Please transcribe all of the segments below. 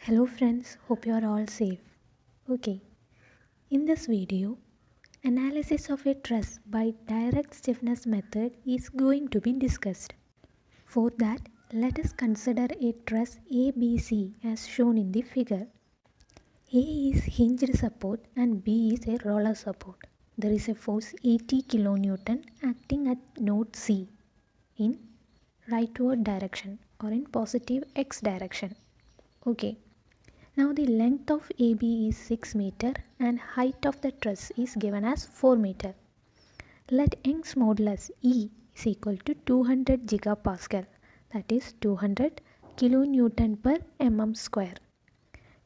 Hello friends, hope you are all safe. Okay, in this video, analysis of a truss by direct stiffness method is going to be discussed. For that, let us consider a truss ABC as shown in the figure. A is hinged support and B is a roller support. There is a force 80 kN acting at node C in rightward direction or in positive x direction. Okay. Now the length of AB is 6 meter and height of the truss is given as 4 meter. Let Young's modulus E is equal to 200 gigapascal, that is 200 kilonewton per mm square.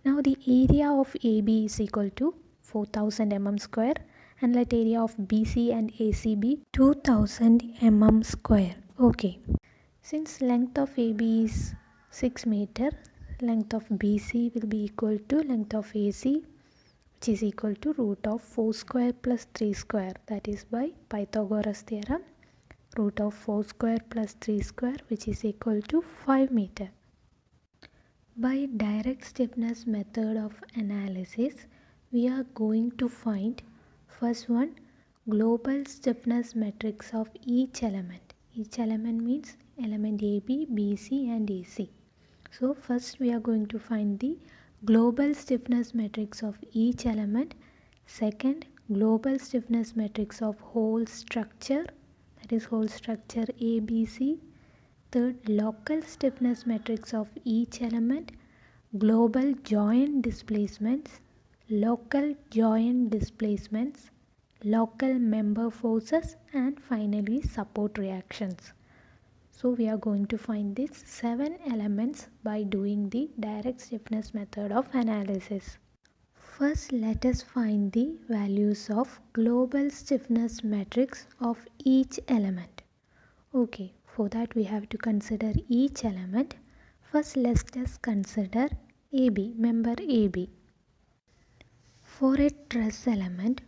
Now the area of AB is equal to 4000 mm square and let area of BC and AC be 2000 mm square. Okay. Since length of AB is 6 meter, length of BC will be equal to length of AC, which is equal to root of 4 square plus 3 square, that is by Pythagoras theorem, root of 4 square plus 3 square, which is equal to 5 meter. By direct stiffness method of analysis, we are going to find first one, global stiffness matrix of each element. Each element means element AB, BC and AC. So first we are going to find the global stiffness matrix of each element. Second, global stiffness matrix of whole structure, that is whole structure ABC. Third, local stiffness matrix of each element, global joint displacements, local joint displacements, local member forces, and finally support reactions. So we are going to find these 7 elements by doing the direct stiffness method of analysis. First, let us find the values of global stiffness matrix of each element. Okay, for that we have to consider each element. First, let us consider AB, member AB. For a truss element,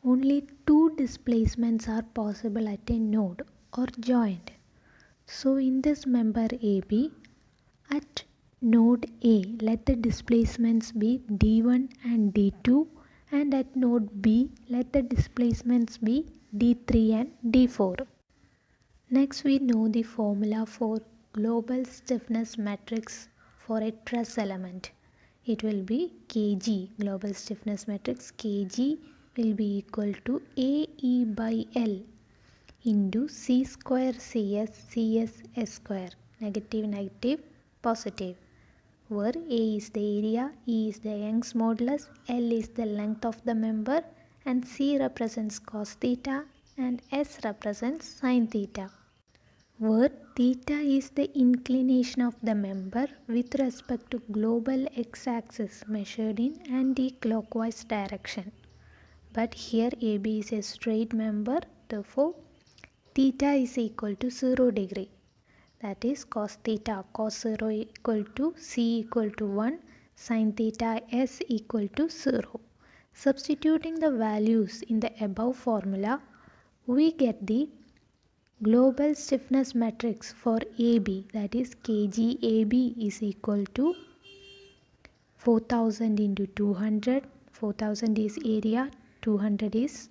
only 2 displacements are possible at a node or joint. So in this member AB, at node A, let the displacements be D1 and D2, and at node B, let the displacements be D3 and D4. Next, we know the formula for global stiffness matrix for a truss element. It will be Kg, global stiffness matrix Kg will be equal to AE by L into C square CS CS S square, negative negative positive, where A is the area, E is the Young's modulus, L is the length of the member, and C represents cos theta and S represents sin theta, where theta is the inclination of the member with respect to global x-axis measured in anti-clockwise direction. But here AB is a straight member, therefore theta is equal to 0 degree. That is cos theta cos 0 equal to C equal to 1, sin theta S equal to 0. Substituting the values in the above formula, we get the global stiffness matrix for AB, that is KGAB is equal to 4000 into 200. 4000 is area, 200 is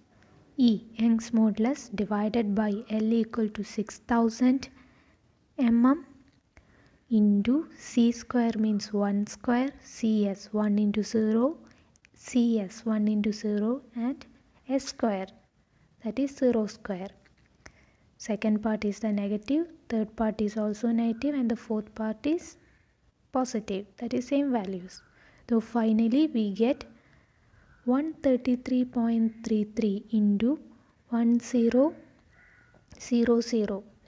E, Young's modulus, divided by L equal to 6000 mm into C square means 1 square, CS 1 into 0, CS 1 into 0 and S square, that is 0 square. Second part is the negative, third part is also negative, and the fourth part is positive, that is same values. So finally we get 133.33 into 1000.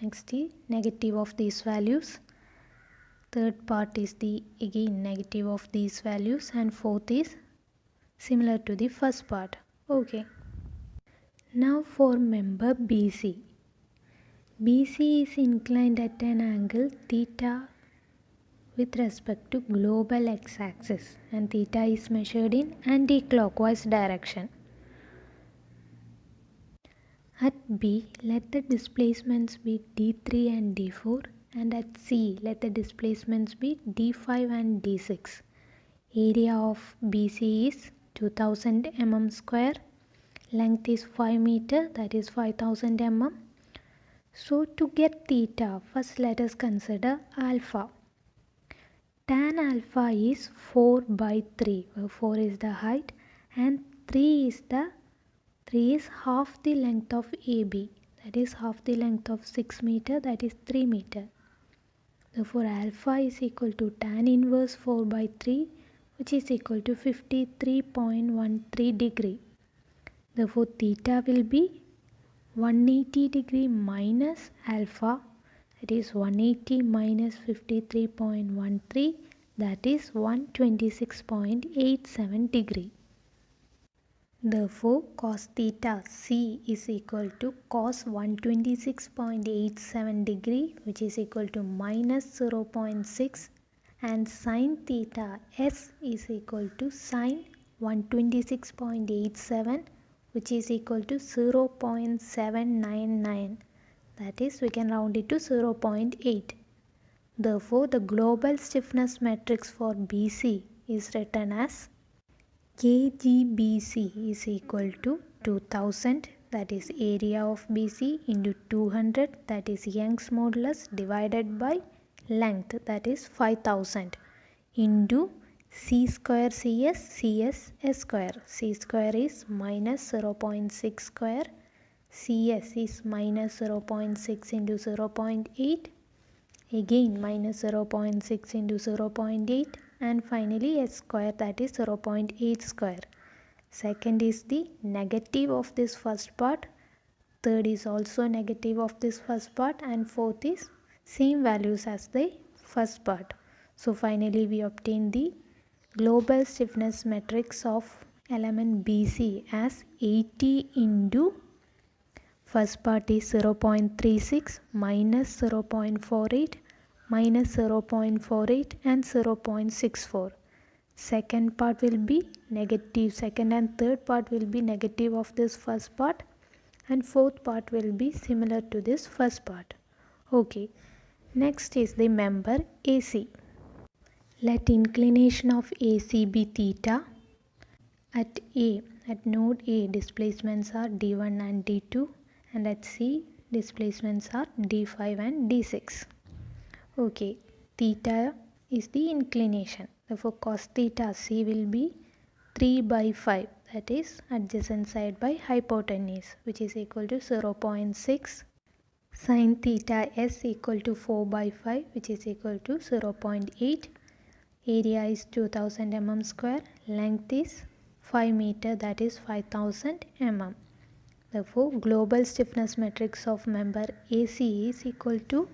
Next is negative of these values. Third part is the again negative of these values, and fourth is similar to the first part. Okay. Now for member BC. BC is inclined at an angle theta with respect to global x-axis, and theta is measured in anti-clockwise direction. At B, let the displacements be D3 and D4, and at C, let the displacements be D5 and D6. Area of BC is 2000 mm square. Length is 5 meter, that is 5000 mm. So to get theta, first let us consider alpha. Tan alpha is 4 by 3, where 4 is the height and 3 is half the length of AB, that is half the length of 6 meter, that is 3 meter. Therefore alpha is equal to tan inverse 4 by 3, which is equal to 53.13 degree. Therefore theta will be 180 degree minus alpha, that is 180 minus 53.13, that is 126.87 degree. Therefore cos theta C is equal to cos 126.87 degree, which is equal to minus 0.6, and sin theta S is equal to sin 126.87, which is equal to 0.799, that is we can round it to 0.8. Therefore the global stiffness matrix for BC is written as KGBC is equal to 2000, that is area of BC, into 200, that is Young's modulus, divided by length, that is 5000, into C square CS S square. C square is minus 0.6 square, CS is minus 0.6 into 0.8, again minus 0.6 into 0.8, and finally S square, that is 0.8 square. Second is the negative of this first part, third is also negative of this first part, and fourth is same values as the first part. So finally we obtain the global stiffness matrix of element BC as 80 into first part is 0.36 minus 0.48 minus 0.48 and 0.64. Second part will be negative, second and third part will be negative of this first part, and fourth part will be similar to this first part. Okay, next is the member AC. Let inclination of AC be theta. At node A displacements are D1 and D2, and at C displacements are D5 and D6. Okay, theta is the inclination. Therefore cos theta C will be 3 by 5, that is adjacent side by hypotenuse, which is equal to 0.6. Sin theta S equal to 4 by 5, which is equal to 0.8. Area is 2000 mm square. Length is 5 meter, that is 5000 mm. Therefore global stiffness matrix of member AC is equal to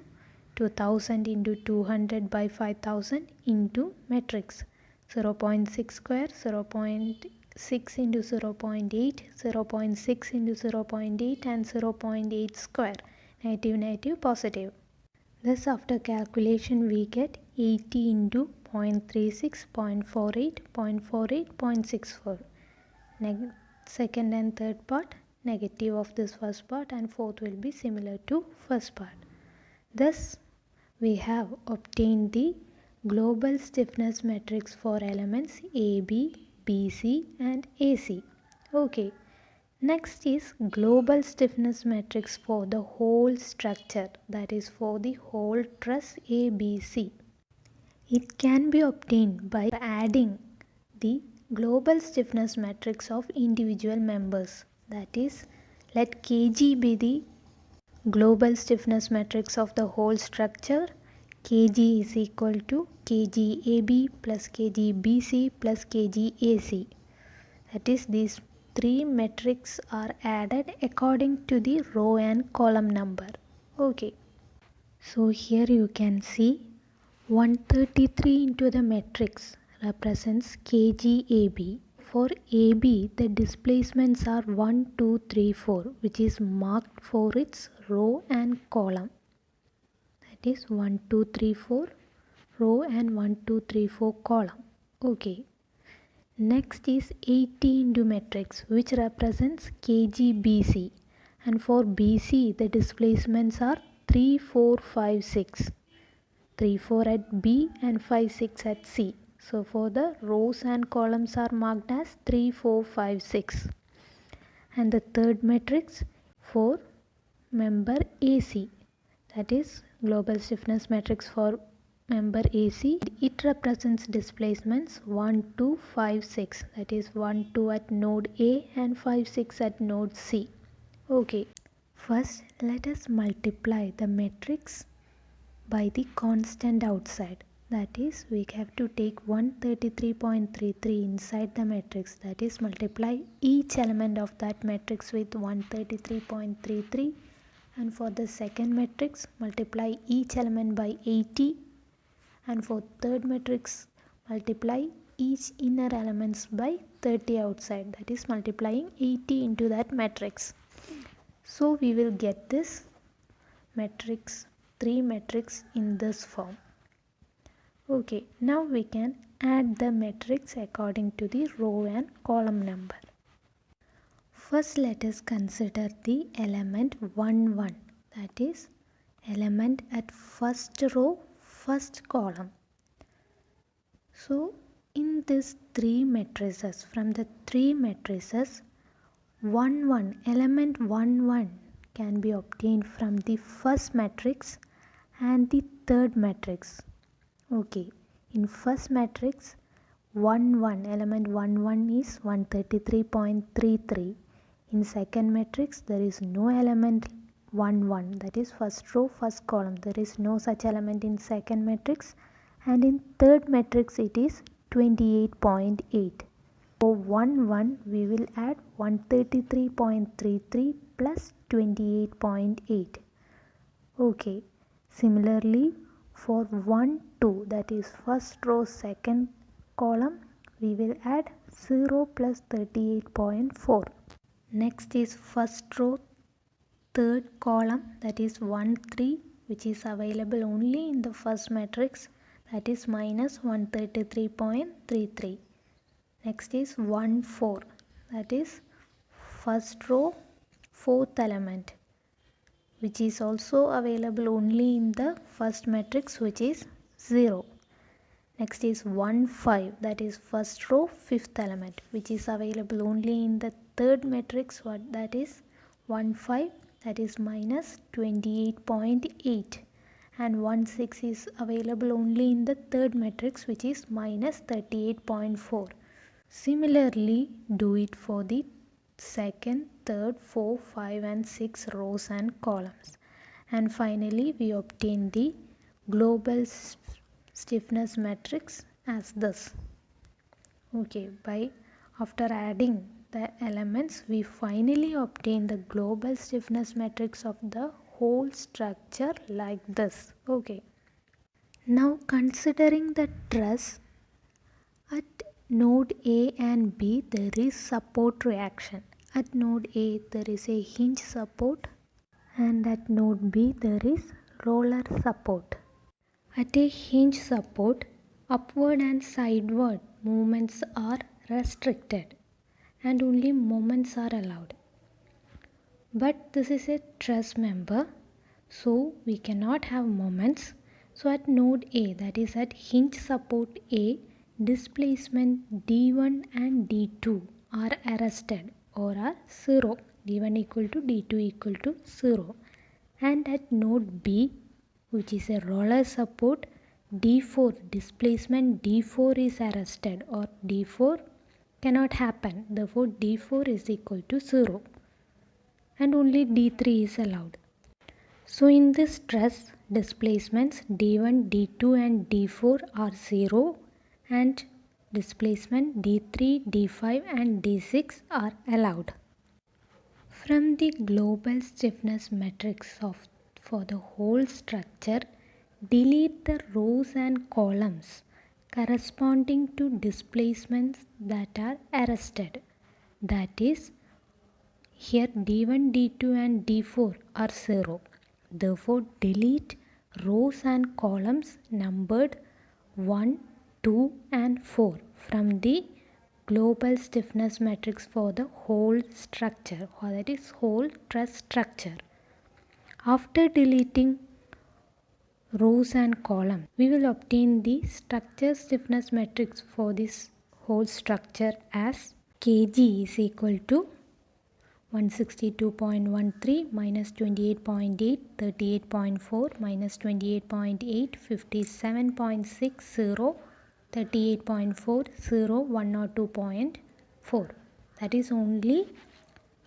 2000 into 200 by 5000 into matrix 0.6 square, 0.6 into 0.8, 0.6 into 0.8 and 0.8 square, negative negative positive. Thus after calculation we get 80 into 0.36, 0.48, 0.48, 0.64. Second and third part negative of this first part, and fourth will be similar to first part. Thus we have obtained the global stiffness matrix for elements AB, BC and AC. Okay. Next is global stiffness matrix for the whole structure, that is for the whole truss ABC. It can be obtained by adding the global stiffness matrix of individual members. That is, let Kg be the global stiffness matrix of the whole structure. Kg is equal to Kgab plus Kgbc plus Kgac. That is, these three metrics are added according to the row and column number. Okay. So here you can see 133 into the matrix represents Kgab. For AB the displacements are 1, 2, 3, 4, which is marked for its row and column. That is 1, 2, 3, 4 row and 1, 2, 3, 4 column. Okay. Next is 80 into matrix, which represents KGBC, and for BC the displacements are 3, 4, 5, 6. 3, 4 at B and 5, 6 at C. So for the rows and columns are marked as 3, 4, 5, 6. And the third matrix for member AC, that is global stiffness matrix for member AC. It represents displacements 1, 2, 5, 6, that is 1, 2 at node A and 5, 6 at node C. Okay, first let us multiply the matrix by the constant outside. That is, we have to take 133.33 inside the matrix, that is multiply each element of that matrix with 133.33, and for the second matrix multiply each element by 80, and for third matrix multiply each inner elements by 30 outside, that is multiplying 80 into that matrix. So we will get this matrix, 3 matrix in this form. Okay, now we can add the matrix according to the row and column number. First let us consider the element 1, 1, that is element at first row, first column. So in these 3 matrices, from the 3 matrices, 1, 1, element 1, 1 can be obtained from the first matrix and the third matrix. Okay, in first matrix 1, 1, element 1, 1 is 133.33. In second matrix there is no element 1, 1, that is first row, first column. There is no such element in second matrix, and in third matrix it is 28.8. For 1, 1 we will add 133.33 plus 28.8. Okay, similarly for 1, 2, that is first row, second column, we will add 0 plus 38.4. Next is first row, third column, that is 1, 3, which is available only in the first matrix, that is minus 133.33. Next is 1, 4, that is first row, fourth element, which is also available only in the first matrix, which is 0. Next is 1, 5, that is first row, fifth element, which is available only in the third matrix, that is 1, 5, that is minus 28.8, and 1, 6 is available only in the third matrix, which is minus 38.4. Similarly, do it for the second, third, 4, 5 and 6 rows and columns. And finally we obtain the global stiffness matrix as this. Okay, by after adding the elements we finally obtain the global stiffness matrix of the whole structure like this. Okay, now considering the truss, at node A and B there is support reaction. At node A there is a hinge support, and at node B there is roller support. At a hinge support, upward and sideward movements are restricted and only moments are allowed. But this is a truss member, so we cannot have moments. So at node A, that is at hinge support A, displacement d1 and d2 are arrested or are 0. d1 equal to d2 equal to 0. And at node B, which is a roller support, d4 displacement d4 is arrested or d4 cannot happen. Therefore d4 is equal to 0 and only d3 is allowed. So in this truss, displacements d1, d2 and d4 are 0 and displacement d3, d5 and d6 are allowed. From the global stiffness matrix for the whole structure, delete the rows and columns corresponding to displacements that are arrested. That is, here d1, d2 and d4 are 0. Therefore, delete rows and columns numbered 1, 2 and 4 from the global stiffness matrix for the whole structure, or that is whole truss structure. After deleting rows and columns. We will obtain the structure stiffness matrix for this whole structure as Kg is equal to 162.13 minus 28.8, 38.4 minus 28.8, 57.60, 38.40, 102.4. That is only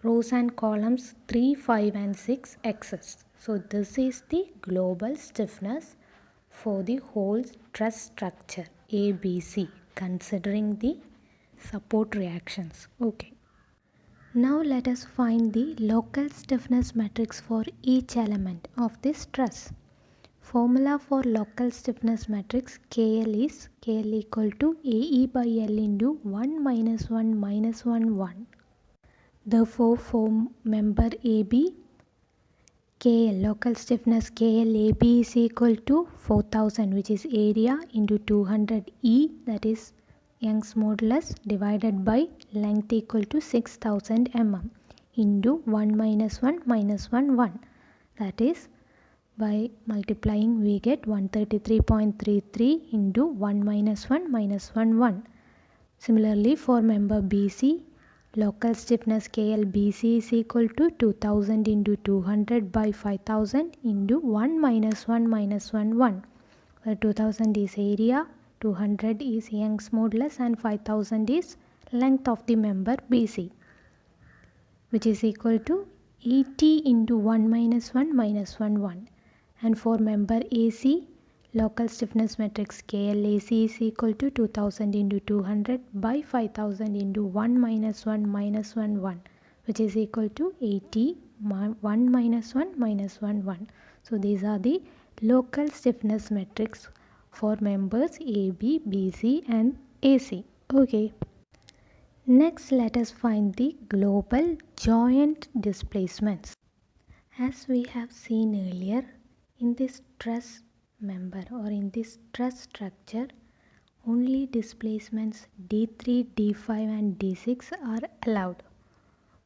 rows and columns 3, 5 and 6 axis. So this is the global stiffness for the whole truss structure ABC considering the support reactions. Okay. Now let us find the local stiffness matrix for each element of this truss. Formula for local stiffness matrix KL is KL equal to AE by L into 1 minus 1 minus 1 1. Therefore for member AB, KL local stiffness KL AB is equal to 4000, which is area, into 200 E, that is Young's modulus, divided by length equal to 6000 mm, into 1 minus 1 minus 1 1. That is, by multiplying we get 133.33 into 1 minus 1 minus 1 1. Similarly for member BC, local stiffness KLBC is equal to 2000 into 200 by 5000 into 1 minus 1 minus 1 1, where 2000 is area, 200 is Young's modulus and 5000 is length of the member BC, which is equal to 80 into 1 minus 1 minus 1 1. And for member AC, local stiffness matrix KLAC is equal to 2000 into 200 by 5000 into 1 minus 1 minus 1 1, which is equal to 80 1 minus 1 minus 1 1. So these are the local stiffness matrix for members AB, BC and AC. Okay. Next let us find the global joint displacements. As we have seen earlier, in this truss member or in this truss structure, only displacements D3, D5 and D6 are allowed.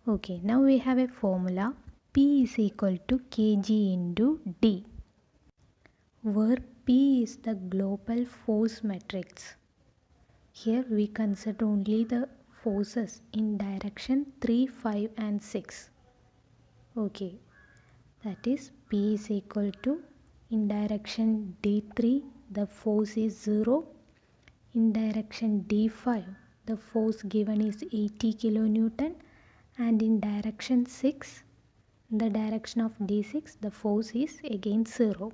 Okay, now we have a formula P is equal to Kg into D, where P is the global force matrix. Here we consider only the forces in direction 3, 5 and 6. Okay, that is P is equal to, in direction D3 the force is 0, in direction D5 the force given is 80 kilonewton, and in direction 6, in the direction of D6 the force is again 0.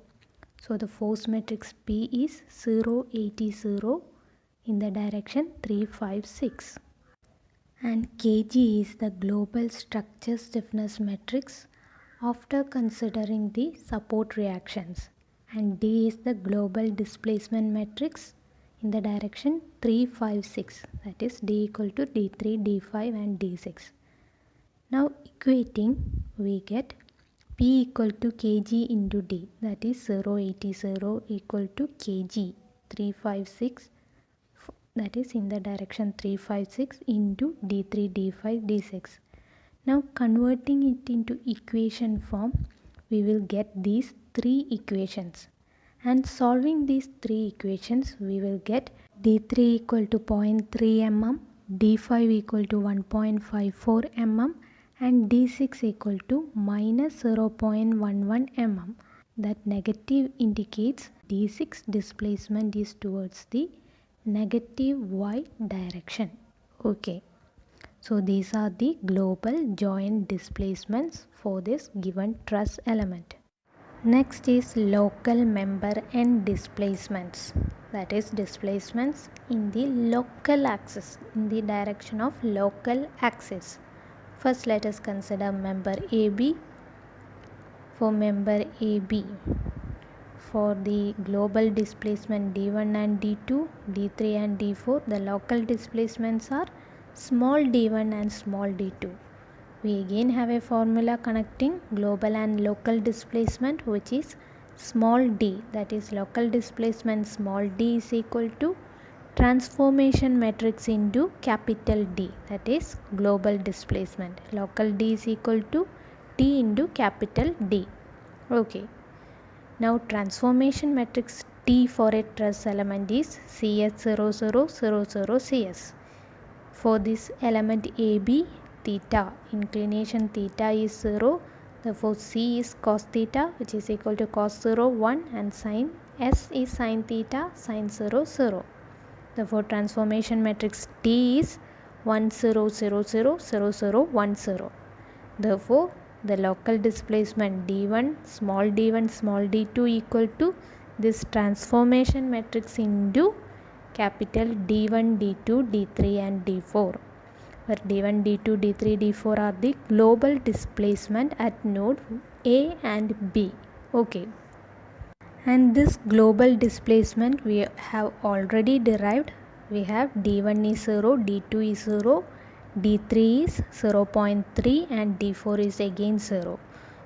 So the force matrix P is 0, 80, 0 in the direction 3, 5, 6. And Kg is the global structure stiffness matrix after considering the support reactions, and D is the global displacement matrix in the direction 3, 5, 6, that is D equal to D3, D5 and D6. Now equating we get P equal to Kg into D, that is 0, 80, 0 equal to Kg 3, 5, 6, that is in the direction 3, 5, 6 into D3, D5, D6. Now converting it into equation form, we will get these three equations, and solving these three equations we will get D3 equal to 0.3 mm, D5 equal to 1.54 mm and D6 equal to minus 0.11 mm. That negative indicates D6 displacement is towards the negative y direction. Okay. So these are the global joint displacements for this given truss element. Next is local member end displacements, that is displacements in the local axis, in the direction of local axis. First let us consider member AB. For member AB, for the global displacement D1 and D2, D3 and D4, the local displacements are small d1 and small d2. We again have a formula connecting global and local displacement, which is small d, that is local displacement small d is equal to transformation matrix into capital D, that is global displacement. Local d is equal to T into capital D. Okay. Now transformation matrix T for a truss element is CS0000 CS. For this element AB, theta, inclination theta is 0. Therefore C is cos theta, which is equal to cos 0 1, and sin S is sin theta, sin 0 0. Therefore transformation matrix T is 1 0 0 0 0 0 1 0. Therefore the local displacement d1 small d2 equal to this transformation matrix into capital D1, D2, D3 and D4, where D1, D2, D3, D4 are the global displacement at node A and B. Okay. And this global displacement we have already derived. We have D1 is 0, D2 is 0, D3 is 0.3 and D4 is again 0.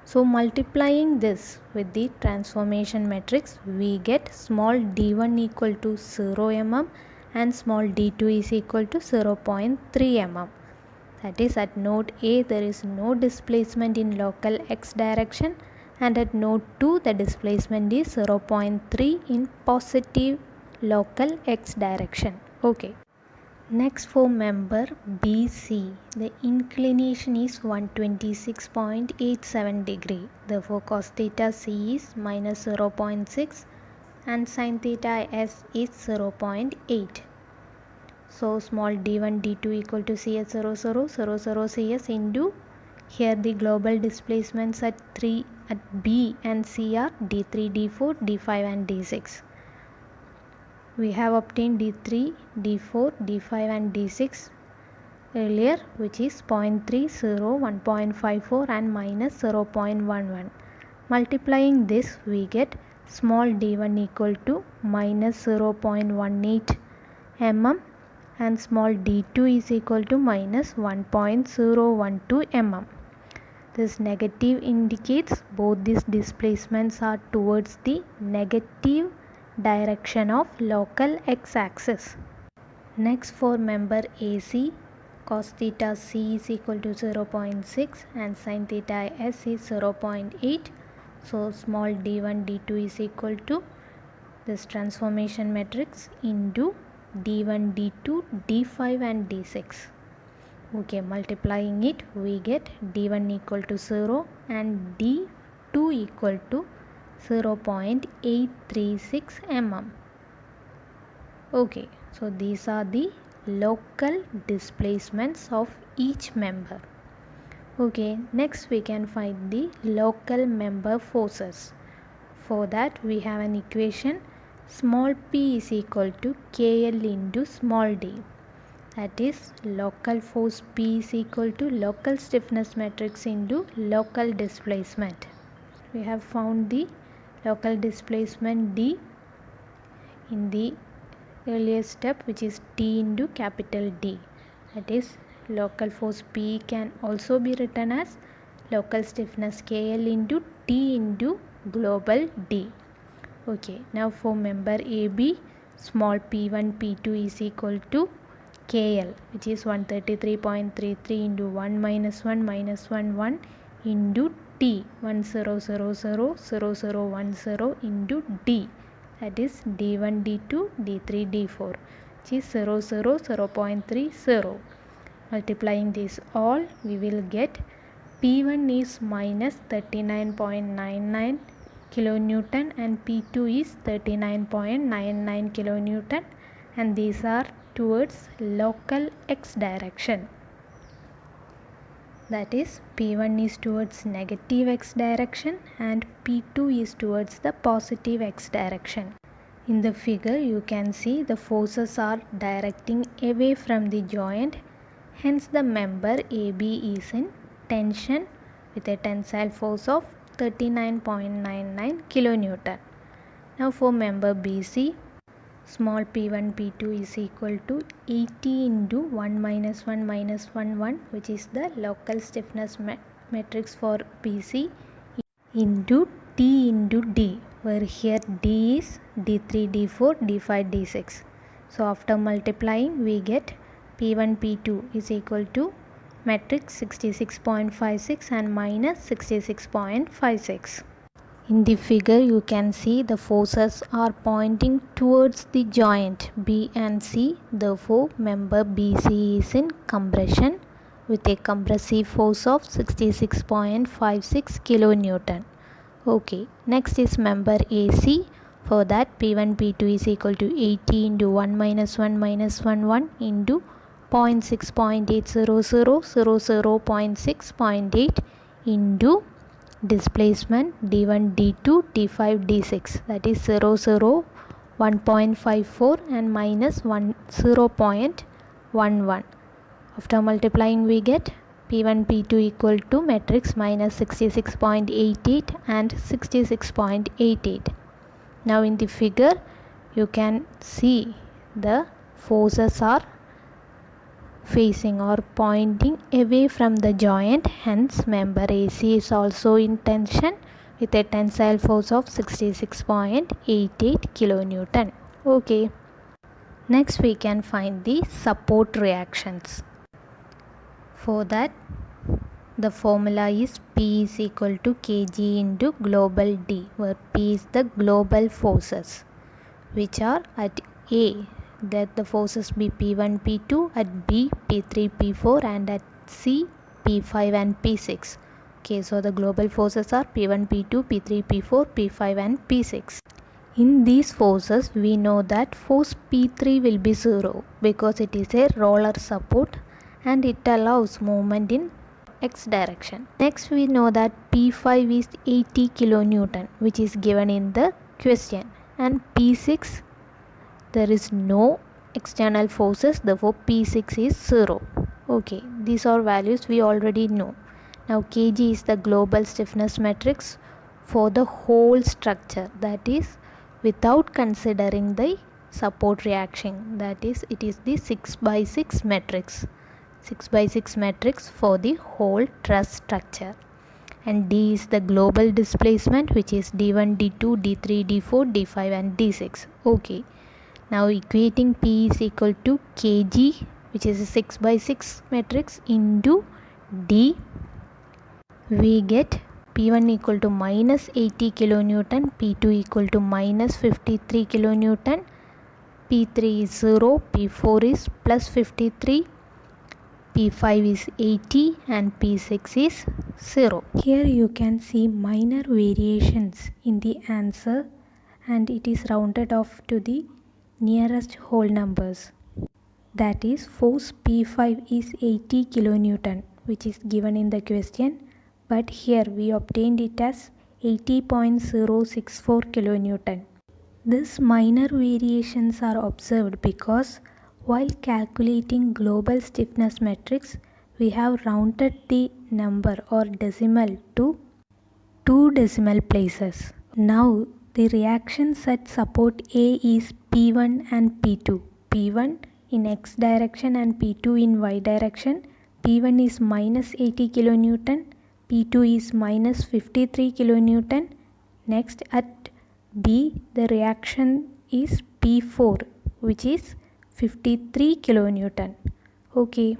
So multiplying this with the transformation matrix, we get small d1 equal to 0 mm and small d2 is equal to 0.3 mm. That is, at node A there is no displacement in local x direction, and at node 2 the displacement is 0.3 in positive local x direction. Okay. Next, for member BC, the inclination is 126.87 degree. Therefore cos theta C is minus 0.6 and sin theta S is 0.8. So small d1 d2 equal to CS 0 0 0 0 CS into, here the global displacements at B and C are d3 d4 d5 and d6. We have obtained d3, d4, d5 and d6 earlier, which is 0.30, 1.54 and minus 0.11. Multiplying this, we get small d1 equal to minus 0.18 mm and small d2 is equal to minus 1.012 mm. This negative indicates both these displacements are towards the negative direction of local x-axis. Next, for member AC, cos theta C is equal to 0.6 and sin theta S is 0.8. So small d1 d2 is equal to this transformation matrix into d1 d2 d5 and d6. Okay, multiplying it, we get d1 equal to 0 and d2 equal to 0.836 mm. Okay, so these are the local displacements of each member. Okay, next we can find the local member forces. For that we have an equation, small p is equal to KL into small d. That is, local force P is equal to local stiffness matrix into local displacement. We have found the local displacement D in the earlier step, which is T into capital D. That is, local force P can also be written as local stiffness KL into T into global D. Okay, now for member AB, small p1 p2 is equal to KL, which is 133.33 into 1 minus 1 minus 1 1 into T 10000010 into D, that is D1 D2 D3 D4, which is 0.30. Multiplying this all, we will get P1 is minus 39.99 kilonewton and P2 is 39.99 kilonewton, and these are towards local x direction. That is, P1 is towards negative x direction and P2 is towards the positive x direction. In the figure you can see the forces are directing away from the joint, hence the member AB is in tension with a tensile force of 39.99 kilonewton. Now for member BC, small p1 p2 is equal to 80 into 1 minus 1 minus 1 1, which is the local stiffness matrix for BC, into T into D, where here D is D3 D4 D5 D6. So after multiplying we get P1 P2 is equal to matrix 66.56 and minus 66.56. In the figure you can see the forces are pointing towards the joint B and C. Therefore member BC is in compression with a compressive force of 66.56 kN. Okay, next is member AC. For that P1 P2 is equal to 80 into 1 minus 1 minus 1 into 0.6.80000.6.8 into displacement d1 d2 d5 d6, that is 1.54 and minus 0.11. After multiplying we get P1 P2 equal to matrix minus 66.88 and 66.88. Now in the figure you can see the forces are facing or pointing away from the joint, hence member AC is also in tension with a tensile force of 66.88 kN. Okay, next we can find the support reactions. For that the formula is P is equal to kg into global D, where P is the global forces which are at A. Let the forces be P1 P2, at B P3 P4 and at C P5 and P6. Okay, so the global forces are P1 P2 P3 P4 P5 and P6. In these forces we know that force P3 will be 0 because it is a roller support and it allows movement in x direction. Next we know that P5 is 80 kN which is given in the question, and P6 there is no external forces, therefore P6 is 0. Okay, these are values we already know. Now kg is the global stiffness matrix for the whole structure, that is without considering the support reaction, that is it is the 6/6 matrix. 6/6 matrix for the whole truss structure. And D is the global displacement which is D1, D2, D3, D4, D5 and D6. Okay. Now equating P is equal to kg which is a 6/6 matrix into D, we get P1 equal to minus 80 kN, P2 equal to minus 53 kN, P3 is 0, P4 is plus 53, P5 is 80 and P6 is 0. Here you can see minor variations in the answer and it is rounded off to the nearest whole numbers. That is force P5 is 80 kN which is given in the question, but here we obtained it as 80.064 kN. These minor variations are observed because while calculating global stiffness matrix we have rounded the number or decimal to 2 decimal places. Now the reactions at support A is P1 and P2. P1 in x direction and P2 in y direction. P1 is minus 80 kN, P2 is minus 53 kN. Next at B the reaction is P4 which is 53 kN. Okay.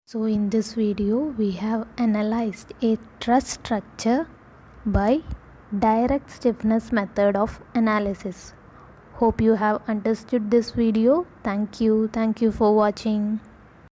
So in this video we have analyzed a truss structure by direct stiffness method of analysis. Hope you have understood this video. Thank you for watching.